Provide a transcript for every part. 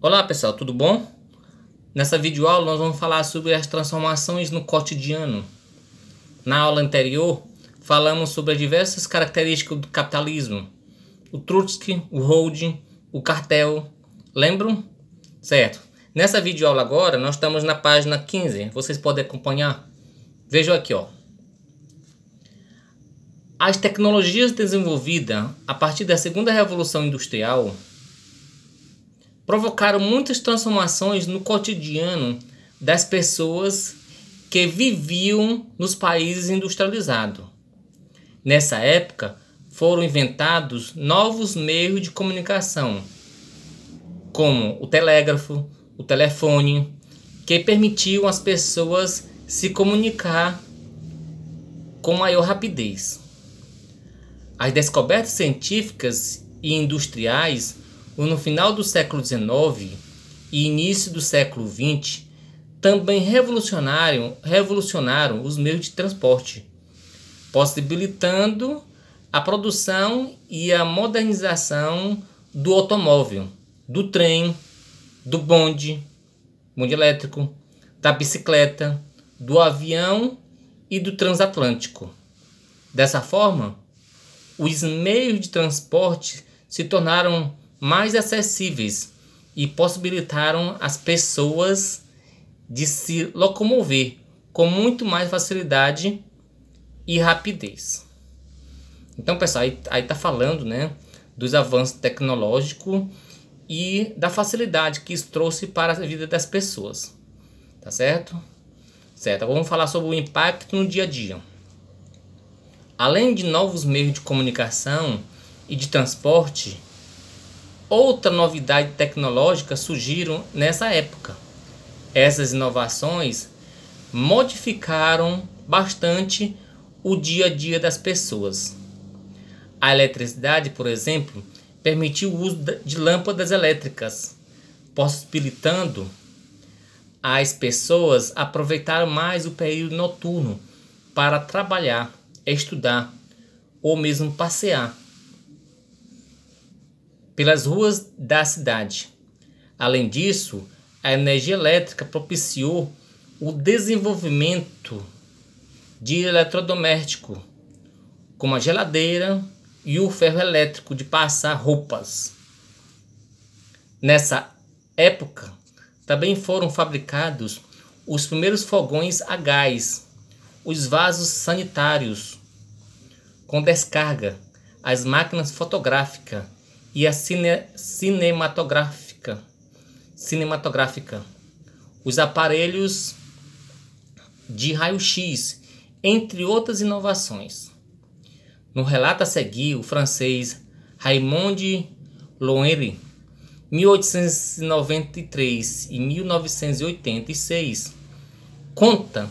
Olá pessoal, tudo bom? Nessa videoaula nós vamos falar sobre as transformações no cotidiano. Na aula anterior falamos sobre as diversas características do capitalismo, o Trotsky, o holding, o cartel, lembram? Certo. Nessa videoaula agora nós estamos na página 15, vocês podem acompanhar? Vejam aqui, ó. As tecnologias desenvolvidas a partir da segunda revolução industrial provocaram muitas transformações no cotidiano das pessoas que viviam nos países industrializados. Nessa época, foram inventados novos meios de comunicação, como o telégrafo, o telefone, que permitiam às pessoas se comunicar com maior rapidez. As descobertas científicas e industriais no final do século XIX e início do século XX também revolucionaram os meios de transporte, possibilitando a produção e a modernização do automóvel, do trem, do bonde elétrico, da bicicleta, do avião e do transatlântico. Dessa forma, os meios de transporte se tornaram mais acessíveis e possibilitaram as pessoas de se locomover com muito mais facilidade e rapidez. Então, pessoal, aí tá falando, né, dos avanços tecnológicos e da facilidade que isso trouxe para a vida das pessoas. Tá certo? Certo. Agora vamos falar sobre o impacto no dia a dia. Além de novos meios de comunicação e de transporte, outra novidade tecnológica surgiram nessa época. Essas inovações modificaram bastante o dia a dia das pessoas. A eletricidade, por exemplo, permitiu o uso de lâmpadas elétricas, possibilitando as pessoas aproveitar mais o período noturno para trabalhar, estudar ou mesmo passear pelas ruas da cidade. Além disso, a energia elétrica propiciou o desenvolvimento de eletrodomésticos, como a geladeira e o ferro elétrico de passar roupas. Nessa época, também foram fabricados os primeiros fogões a gás, os vasos sanitários com descarga, as máquinas fotográficas e a cinematográfica, os aparelhos de raio-x, entre outras inovações. No relato a seguir, o francês Raymond Loewy, 1893 e 1986, conta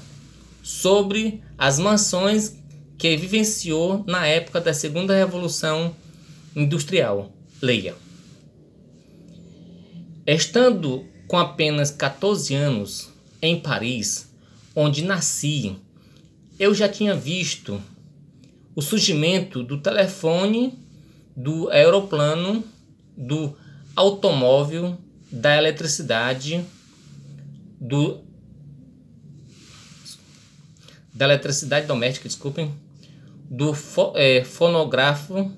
sobre as mansões que vivenciou na época da segunda revolução industrial. Leia. Estando com apenas 14 anos em Paris, onde nasci, eu já tinha visto o surgimento do telefone, do aeroplano, do automóvel, da eletricidade, da eletricidade doméstica, desculpem, do fonógrafo,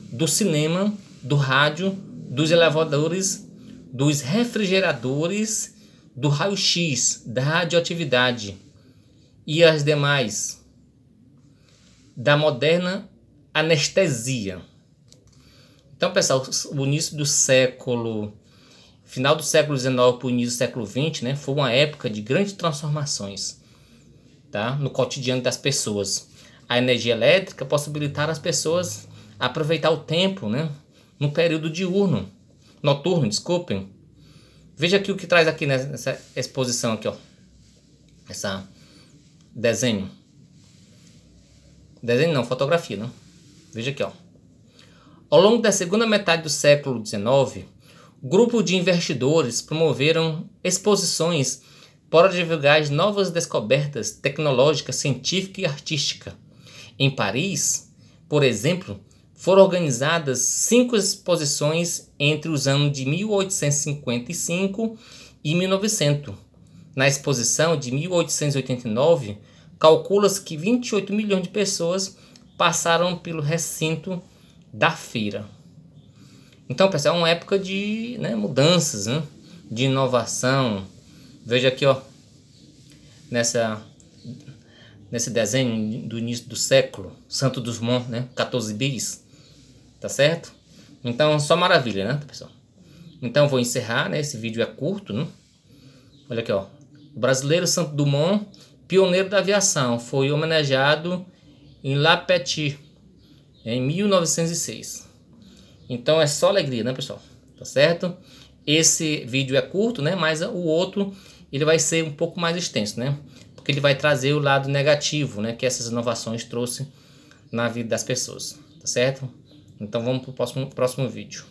do cinema, do rádio, dos elevadores, dos refrigeradores, do raio-x, da radioatividade e as demais, da moderna anestesia. Então, pessoal, o início do final do século XIX para o início do século XX, né, foi uma época de grandes transformações, tá, no cotidiano das pessoas. A energia elétrica possibilitava as pessoas aproveitar o tempo, né, no período noturno, desculpem. Veja aqui o que traz aqui nessa exposição aqui, ó. Essa desenho não, fotografia, né? Veja aqui, ó. Ao longo da segunda metade do século XIX, grupo de investidores promoveram exposições para divulgar as novas descobertas tecnológicas, científicas e artísticas. Em Paris, por exemplo, foram organizadas 5 exposições entre os anos de 1855 e 1900. Na exposição de 1889, calcula-se que 28 milhões de pessoas passaram pelo recinto da feira. Então, pessoal, é uma época de mudanças, de inovação. Veja aqui, ó, nesse desenho do início do século, Santos Dumont, 14 bis, tá certo? Então, só maravilha, né, pessoal? Então, vou encerrar, esse vídeo é curto, Olha aqui, ó, o brasileiro Santos Dumont, pioneiro da aviação, foi homenageado em La Petite, em 1906. Então, é só alegria, pessoal? Tá certo? Esse vídeo é curto, mas o outro ele vai ser um pouco mais extenso, porque ele vai trazer o lado negativo, que essas inovações trouxe na vida das pessoas, tá certo? Então vamos para o próximo vídeo.